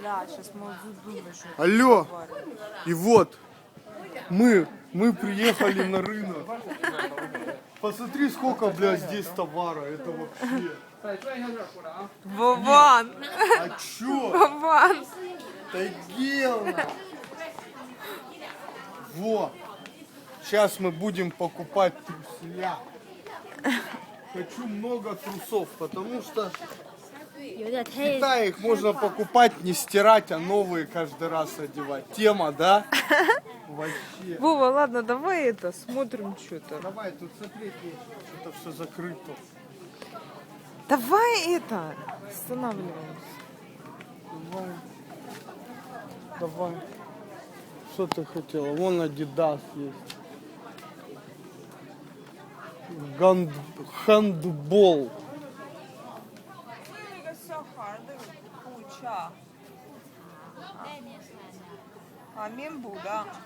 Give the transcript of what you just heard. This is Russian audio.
Да, сейчас мы думаем, что это Алло, товары. и вот мы приехали на рынок. Посмотри, сколько, блядь, здесь товара. Это вообще. Вован! А чё? Вован! Тагелна. Вот. Сейчас мы будем покупать труселя. Хочу много трусов, потому что в Китае их можно покупать, не стирать, а новые каждый раз одевать. Тема, да? Вообще. Вова, ладно, давай это, смотрим что-то. Давай, тут смотреть нечего, что-то все закрыто. Давай это, останавливаемся. Давай. Давай. Что ты хотела? Вон Адидас есть. Хандбол. А мембу, да?